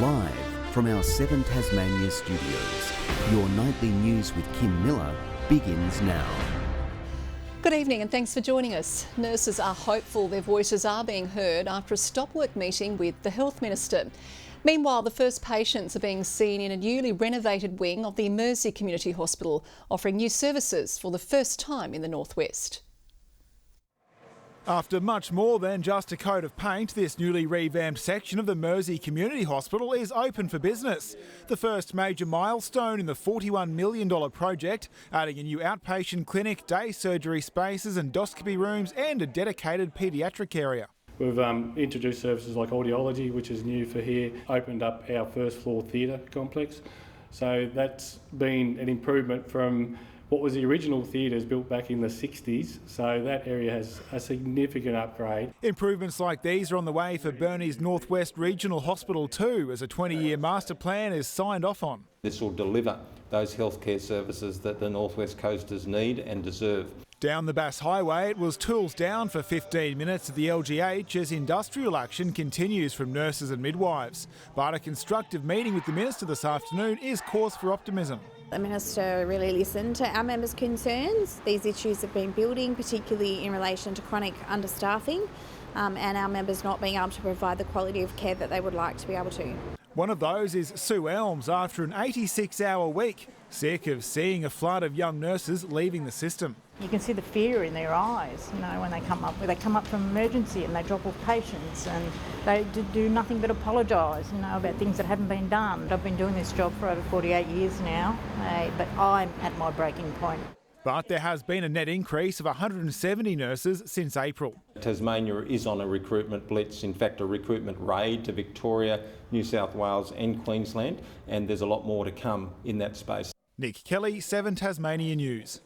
Live from our 7 Tasmania studios, your nightly news with Kim Miller begins now. Good evening and thanks for joining us. Nurses are hopeful their voices are being heard after a stop work meeting with the Health Minister. Meanwhile, the first patients are being seen in a newly renovated wing of the Mersey Community Hospital, offering new services for the first time in the northwest. After much more than just a coat of paint, this newly revamped section of the Mersey Community Hospital is open for business. The first major milestone in the $41 million project, adding a new outpatient clinic, day surgery spaces, endoscopy rooms and a dedicated paediatric area. We've introduced services like audiology, which is new for here, opened up our first floor theatre complex. So that's been an improvement from what was the original theatres built back in the 60s, so that area has a significant upgrade. Improvements like these are on the way for Burnie's Northwest Regional Hospital too, as a 20-year master plan is signed off on. This will deliver those healthcare services that the Northwest Coasters need and deserve. Down the Bass Highway, it was tools down for 15 minutes at the LGH as industrial action continues from nurses and midwives. But a constructive meeting with the Minister this afternoon is cause for optimism. The Minister really listened to our members' concerns. These issues have been building, particularly in relation to chronic understaffing and our members not being able to provide the quality of care that they would like to be able to. One of those is Sue Elms after an 86-hour week, sick of seeing a flood of young nurses leaving the system. You can see the fear in their eyes, when they come up from emergency and they drop off patients and they do nothing but apologise, about things that haven't been done. I've been doing this job for over 48 years now, but I'm at my breaking point. But there has been a net increase of 170 nurses since April. Tasmania is on a recruitment blitz, in fact a recruitment raid to Victoria, New South Wales and Queensland, and there's a lot more to come in that space. Nick Kelly, 7 Tasmania News.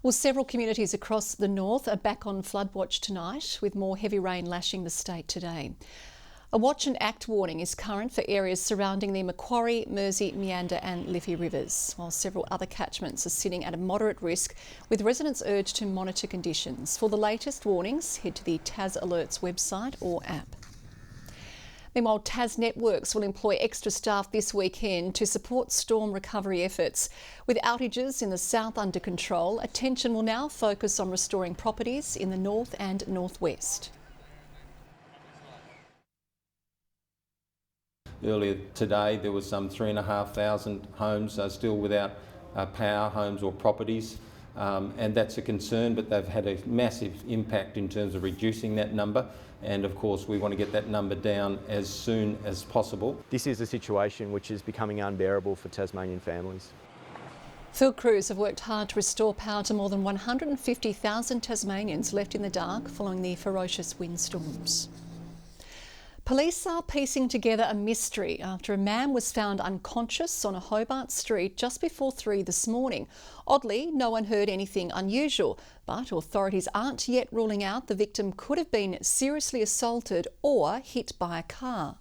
Well, several communities across the north are back on flood watch tonight, with more heavy rain lashing the state today. A watch and act warning is current for areas surrounding the Macquarie, Mersey, Meander and Liffey rivers, while several other catchments are sitting at a moderate risk, with residents urged to monitor conditions. For the latest warnings, head to the Tas Alerts website or app. Meanwhile, Tas Networks will employ extra staff this weekend to support storm recovery efforts. With outages in the south under control, attention will now focus on restoring properties in the north and northwest. Earlier today there was some 3,500 homes still without power, homes or properties, and that's a concern, but they've had a massive impact in terms of reducing that number, and of course we want to get that number down as soon as possible. This is a situation which is becoming unbearable for Tasmanian families. Field crews have worked hard to restore power to more than 150,000 Tasmanians left in the dark following the ferocious windstorms. Police are piecing together a mystery after a man was found unconscious on a Hobart street just before 3 this morning. Oddly, no one heard anything unusual, but authorities aren't yet ruling out the victim could have been seriously assaulted or hit by a car.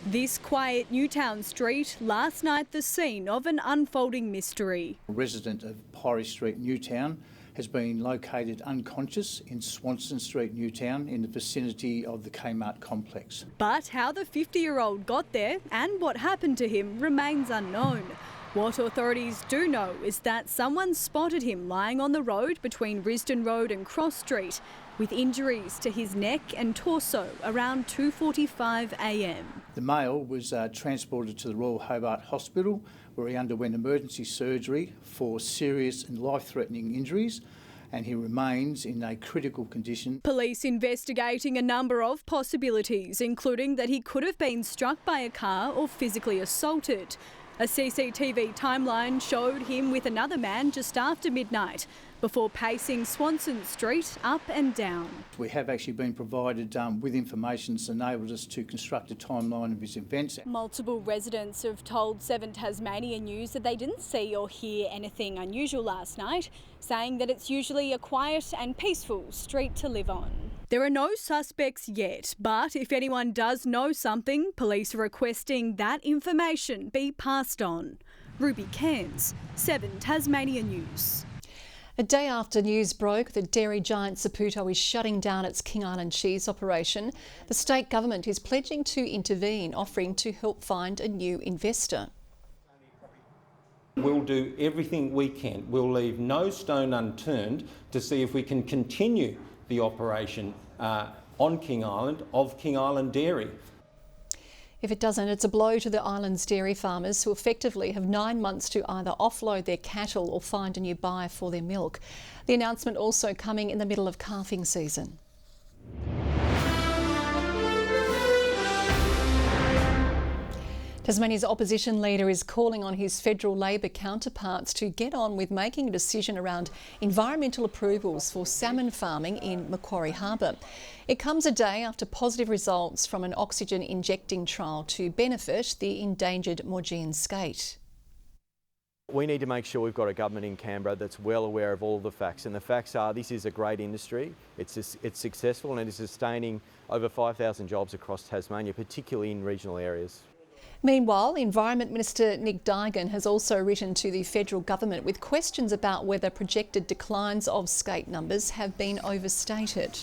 This quiet Newtown street, last night the scene of an unfolding mystery. A resident of Pirrie Street, Newtown, has been located unconscious in Swanston Street, Newtown, in the vicinity of the Kmart complex. But how the 50-year-old got there and what happened to him remains unknown. What authorities do know is that someone spotted him lying on the road between Risdon Road and Cross Street, with injuries to his neck and torso around 2:45 a.m. The male was transported to the Royal Hobart Hospital, where he underwent emergency surgery for serious and life-threatening injuries, and he remains in a critical condition. Police investigating a number of possibilities, including that he could have been struck by a car or physically assaulted. A CCTV timeline showed him with another man just after midnight, before pacing Swanston Street up and down. We have actually been provided with information that's enabled us to construct a timeline of his events. Multiple residents have told 7 Tasmania News that they didn't see or hear anything unusual last night, saying that it's usually a quiet and peaceful street to live on. There are no suspects yet, but if anyone does know something, police are requesting that information be passed on. Ruby Cairns, 7 Tasmania News. A day after news broke that dairy giant Saputo is shutting down its King Island cheese operation, the state government is pledging to intervene, offering to help find a new investor. We'll do everything we can. We'll leave no stone unturned to see if we can continue the operation on King Island of King Island Dairy. If it doesn't, it's a blow to the island's dairy farmers who effectively have 9 months to either offload their cattle or find a new buyer for their milk. The announcement also coming in the middle of calving season. Tasmania's opposition leader is calling on his federal Labor counterparts to get on with making a decision around environmental approvals for salmon farming in Macquarie Harbour. It comes a day after positive results from an oxygen injecting trial to benefit the endangered Maugean skate. We need to make sure we've got a government in Canberra that's well aware of all the facts, and the facts are this is a great industry, it's successful and it's sustaining over 5,000 jobs across Tasmania, particularly in regional areas. Meanwhile, Environment Minister Nick Duigan has also written to the federal government with questions about whether projected declines of skate numbers have been overstated.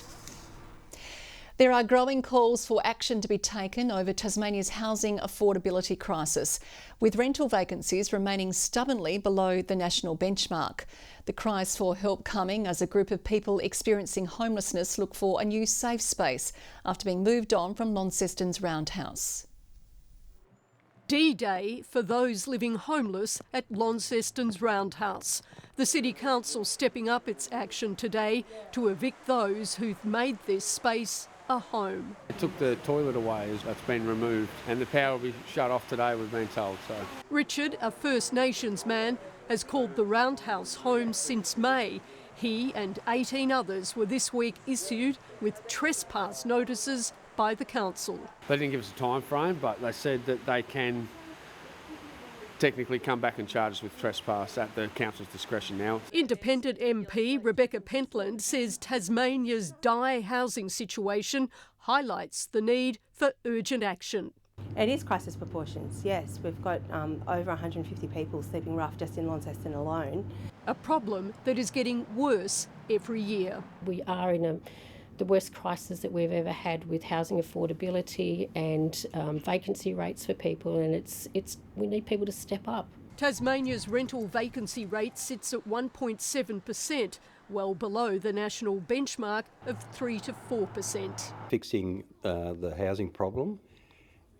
There are growing calls for action to be taken over Tasmania's housing affordability crisis, with rental vacancies remaining stubbornly below the national benchmark. The cries for help coming as a group of people experiencing homelessness look for a new safe space after being moved on from Launceston's Roundhouse. D-Day for those living homeless at Launceston's Roundhouse. The City Council stepping up its action today to evict those who've made this space a home. It took the toilet away, that's been removed, and the power will be shut off today, we've been told. So Richard, a First Nations man, has called the Roundhouse home since May. He and 18 others were this week issued with trespass notices by the council. they didn't give us a time frame, but they said that they can technically come back and charge us with trespass at the council's discretion now. Independent MP Rebecca Pentland says Tasmania's dire housing situation highlights the need for urgent action. It is crisis proportions, yes. We've got over 150 people sleeping rough just in Launceston alone. A problem that is getting worse every year. We are in the worst crisis that we've ever had with housing affordability and vacancy rates for people, and we need people to step up. Tasmania's rental vacancy rate sits at 1.7%, well below the national benchmark of 3 to 4%. Fixing the housing problem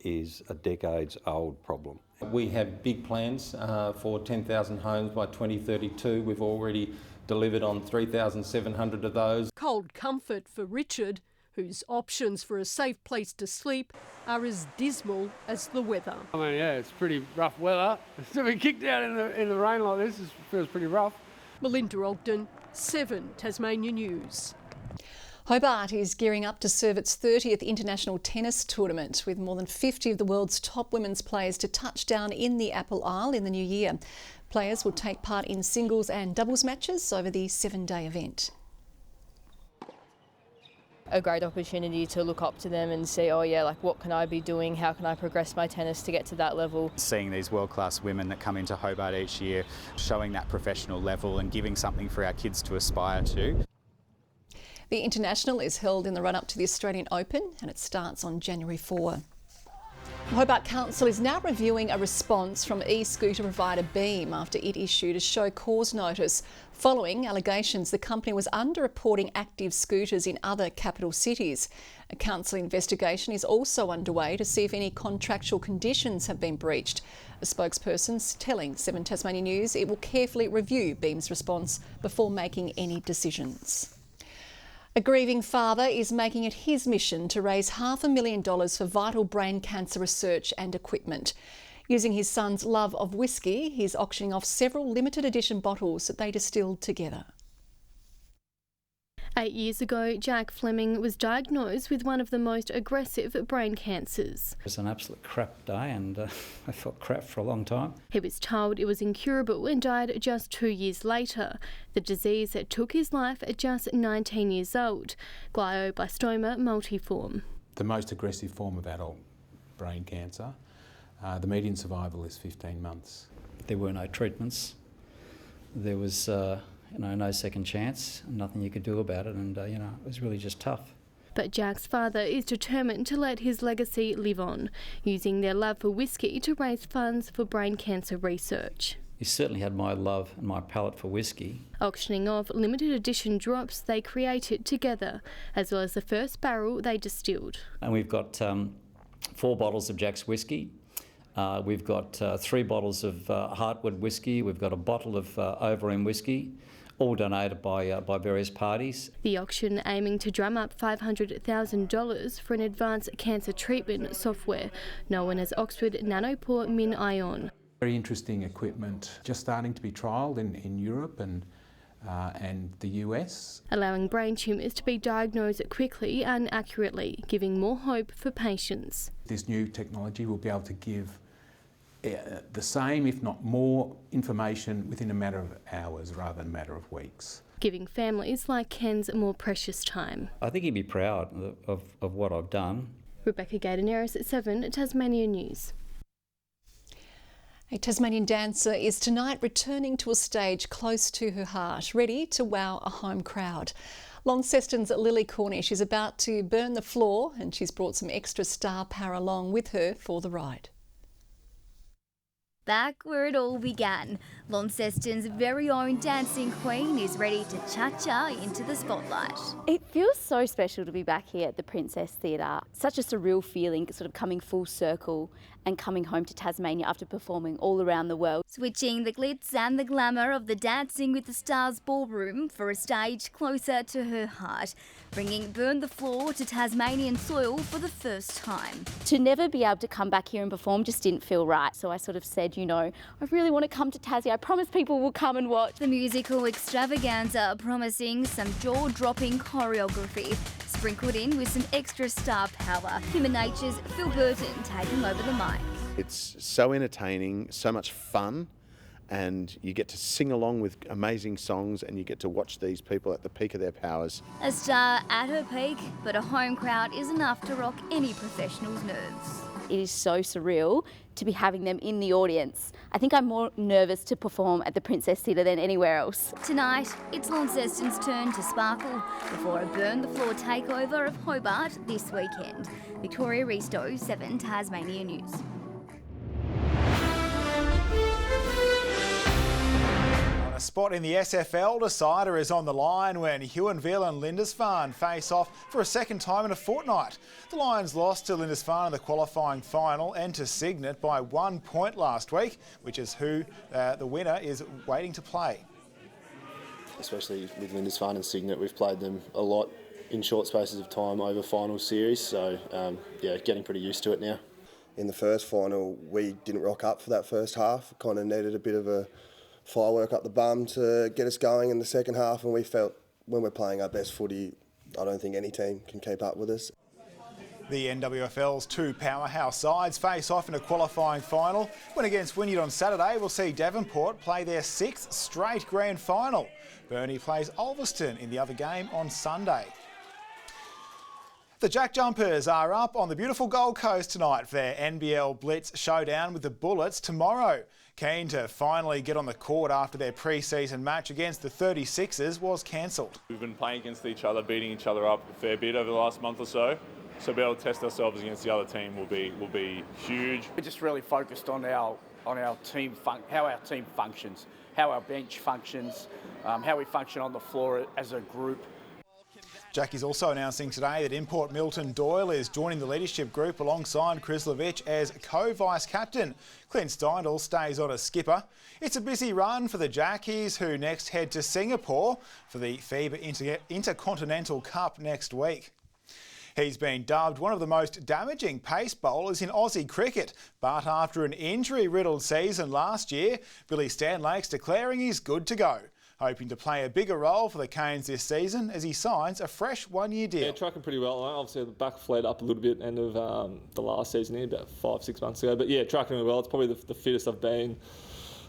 is a decades-old problem. We have big plans for 10,000 homes by 2032. We've already delivered on 3,700 of those. Cold comfort for Richard, whose options for a safe place to sleep are as dismal as the weather. I mean, yeah, it's pretty rough weather. To be kicked out in the rain like this feels pretty rough. Melinda Ogden, 7 Tasmania News. Hobart is gearing up to serve its 30th international tennis tournament, with more than 50 of the world's top women's players to touch down in the Apple Isle in the new year. Players will take part in singles and doubles matches over the 7-day event. A great opportunity to look up to them and see, oh yeah, like what can I be doing? How can I progress my tennis to get to that level? Seeing these world-class women that come into Hobart each year, showing that professional level and giving something for our kids to aspire to. The International is held in the run-up to the Australian Open and it starts on January 4. Hobart Council is now reviewing a response from e-scooter provider Beam after it issued a show cause notice following allegations the company was underreporting active scooters in other capital cities. A council investigation is also underway to see if any contractual conditions have been breached. A spokesperson telling 7 Tasmania News it will carefully review Beam's response before making any decisions. A grieving father is making it his mission to raise $500,000 for vital brain cancer research and equipment. Using his son's love of whiskey, he's auctioning off several limited edition bottles that they distilled together. 8 years ago, Jack Fleming was diagnosed with one of the most aggressive brain cancers. It was an absolute crap day and I felt crap for a long time. He was told it was incurable and died just 2 years later. The disease took his life at just 19 years old, glioblastoma multiforme. The most aggressive form of adult brain cancer. The median survival is 15 months. There were no treatments. There was no second chance, nothing you could do about it, and it was really just tough. But Jack's father is determined to let his legacy live on, using their love for whiskey to raise funds for brain cancer research. He certainly had my love and my palate for whiskey. Auctioning off limited edition drops they created together, as well as the first barrel they distilled. And we've got 4 bottles of Jack's whiskey. We've got 3 bottles of Heartwood whiskey. We've got a bottle of Overeem whiskey, all donated by various parties. The auction aiming to drum up $500,000 for an advanced cancer treatment software known as Oxford Nanopore Min Ion. Very interesting equipment, just starting to be trialled in Europe and the US. Allowing brain tumours to be diagnosed quickly and accurately, giving more hope for patients. This new technology will be able to give the same, if not more, information within a matter of hours rather than a matter of weeks. Giving families like Ken's more precious time. I think he'd be proud of what I've done. Rebecca Gaydaneris at 7 Tasmania News. A Tasmanian dancer is tonight returning to a stage close to her heart, ready to wow a home crowd. Launceston's Lily Cornish is about to burn the floor, and she's brought some extra star power along with her for the ride. Back where it all began, Launceston's very own dancing queen is ready to cha-cha into the spotlight. It feels so special to be back here at the Princess Theatre. Such a surreal feeling, sort of coming full circle and coming home to Tasmania after performing all around the world. Switching the glitz and the glamour of the Dancing with the Stars ballroom for a stage closer to her heart, bringing Burn the Floor to Tasmanian soil for the first time. To never be able to come back here and perform just didn't feel right, so I sort of said, I really want to come to Tassie. I promise people will come and watch. The musical extravaganza promising some jaw-dropping choreography, sprinkled in with some extra star power. Human Nature's Phil Burton taking over the mic. It's so entertaining, so much fun, and you get to sing along with amazing songs and you get to watch these people at the peak of their powers. A star at her peak, but a home crowd is enough to rock any professional's nerves. It is so surreal to be having them in the audience. I think I'm more nervous to perform at the Princess Theatre than anywhere else. Tonight, it's Launceston's turn to sparkle before a Burn the Floor takeover of Hobart this weekend. Victoria Risto, 7 Tasmania News. A spot in the SFL decider is on the line when Huonville and Lindisfarne face off for a second time in a fortnight. The Lions lost to Lindisfarne in the qualifying final and to Cygnet by 1 point last week, which is who the winner is waiting to play. Especially with Lindisfarne and Cygnet, we've played them a lot in short spaces of time over final series, so getting pretty used to it now. In the first final, we didn't rock up for that first half, kind of needed a bit of a firework up the bum to get us going in the second half, and we felt when we're playing our best footy, I don't think any team can keep up with us. The NWFL's 2 powerhouse sides face off in a qualifying final. When against Wynyard on Saturday, we'll see Devonport play their 6th straight grand final. Burnie plays Ulverston in the other game on Sunday. The Jack Jumpers are up on the beautiful Gold Coast tonight for their NBL Blitz showdown with the Bullets tomorrow. Keen to finally get on the court after their pre-season match against the 36ers was cancelled. We've been playing against each other, beating each other up a fair bit over the last month or so. So be able to test ourselves against the other team will be huge. We're just really focused on our team, how our team functions, how our bench functions, how we function on the floor as a group. Jackie's also announcing today that import Milton Doyle is joining the leadership group alongside Krislovich as co-vice captain. Clint Steindl stays on as skipper. It's a busy run for the Jackies, who next head to Singapore for the FIBA Intercontinental Cup next week. He's been dubbed one of the most damaging pace bowlers in Aussie cricket, but after an injury-riddled season last year, Billy Stanlake's declaring he's good to go, hoping to play a bigger role for the Canes this season as he signs a fresh one-year deal. Yeah, tracking pretty well. Obviously, the back fled up a little bit end of the last season here, about 5-6 months ago. But yeah, tracking really well. It's probably the fittest I've been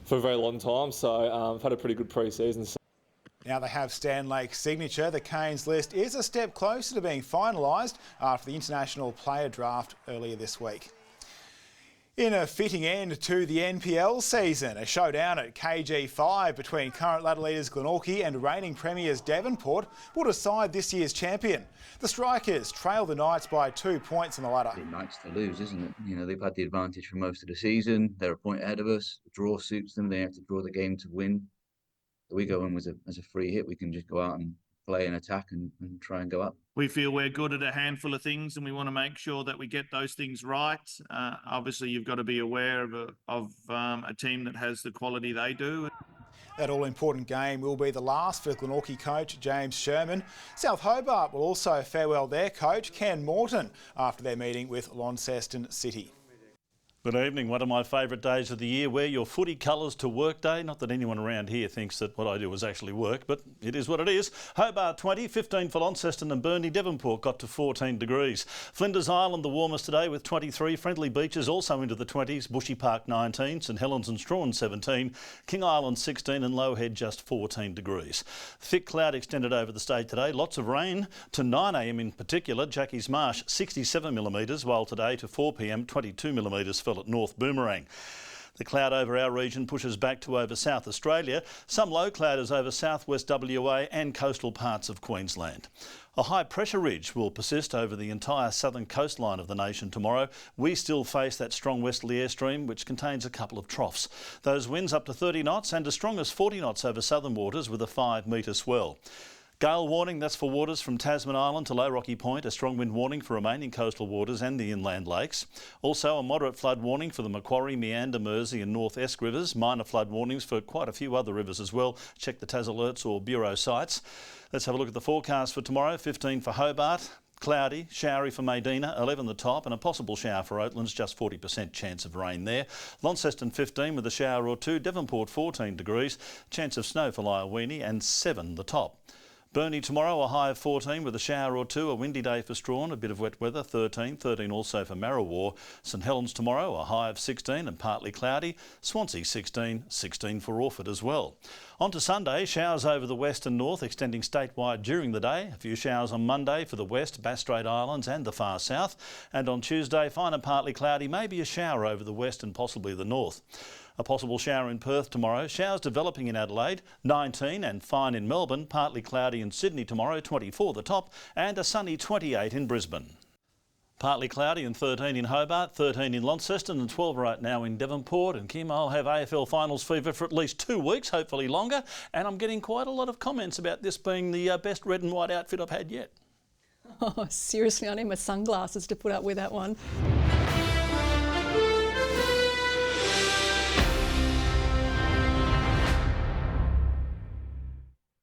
for a very long time. So I've had a pretty good pre-season. Now they have Stanlake's signature. The Canes list is a step closer to being finalised after the international player draft earlier this week. In a fitting end to the NPL season, a showdown at KG5 between current ladder leaders Glenorchy and reigning premiers Devonport will decide this year's champion. The Strikers trail the Knights by 2 points on the ladder. The Knights to lose, isn't it? You know, they've had the advantage for most of the season. They're a point ahead of us. The draw suits them. They have to draw the game to win. We go in as a free hit. We can just go out and play and attack and try and go up. We feel we're good at a handful of things and we want to make sure that we get those things right. Obviously, you've got to be aware of a team that has the quality they do. That all-important game will be the last for Glenorchy coach James Sherman. South Hobart will also farewell their coach Ken Morton after their meeting with Launceston City. Good evening. One of my favourite days of the year. Wear your footy colours to work day. Not that anyone around here thinks that what I do is actually work, but it is what it is. Hobart 20, 15 for Launceston and Burnie. Devonport got to 14 degrees. Flinders Island the warmest today with 23. Friendly Beaches also into the 20s. Bushy Park 19. St Helens and Strahan 17. King Island 16 and Lowhead just 14 degrees. Thick cloud extended over the state today. Lots of rain to 9 a.m. in particular. Jackies Marsh 67 millimetres, while today to 4 p.m. 22 millimetres fell at North Boomerang. The cloud over our region pushes back to over South Australia. Some low cloud is over southwest WA and coastal parts of Queensland. A high pressure ridge will persist over the entire southern coastline of the nation tomorrow. We still face that strong westerly airstream which contains a couple of troughs. Those winds up to 30 knots and as strong as 40 knots over southern waters with a 5 metre swell. Gale warning, that's for waters from Tasman Island to Low Rocky Point, a strong wind warning for remaining coastal waters and the inland lakes. Also a moderate flood warning for the Macquarie, Meander, Mersey and North Esk rivers. Minor flood warnings for quite a few other rivers as well. Check the Tas alerts or Bureau sites. Let's have a look at the forecast for tomorrow. 15 for Hobart. Cloudy, showery for Medina, 11 the top and a possible shower for Oatlands, just 40% chance of rain there. Launceston 15 with a shower or two. Devonport 14 degrees. Chance of snow for Lyowini and 7 the top. Burnie tomorrow, a high of 14 with a shower or two. A windy day for Strahan, a bit of wet weather, 13 also for Marrawar. St Helens tomorrow, a high of 16 and partly cloudy. Swansea 16 for Orford as well. On to Sunday, showers over the west and north extending statewide during the day. A few showers on Monday for the west, Bass Strait Islands and the far south. And on Tuesday, fine and partly cloudy, maybe a shower over the west and possibly the north. A possible shower in Perth tomorrow. Showers developing in Adelaide, 19 and fine in Melbourne. Partly cloudy in Sydney tomorrow, 24 the top, and a sunny 28 in Brisbane. Partly cloudy and 13 in Hobart, 13 in Launceston and 12 right now in Devonport. And Kim, I'll have AFL finals fever for at least 2 weeks, hopefully longer. And I'm getting quite a lot of comments about this being the best red and white outfit I've had yet. Oh, seriously, I need my sunglasses to put up with that one.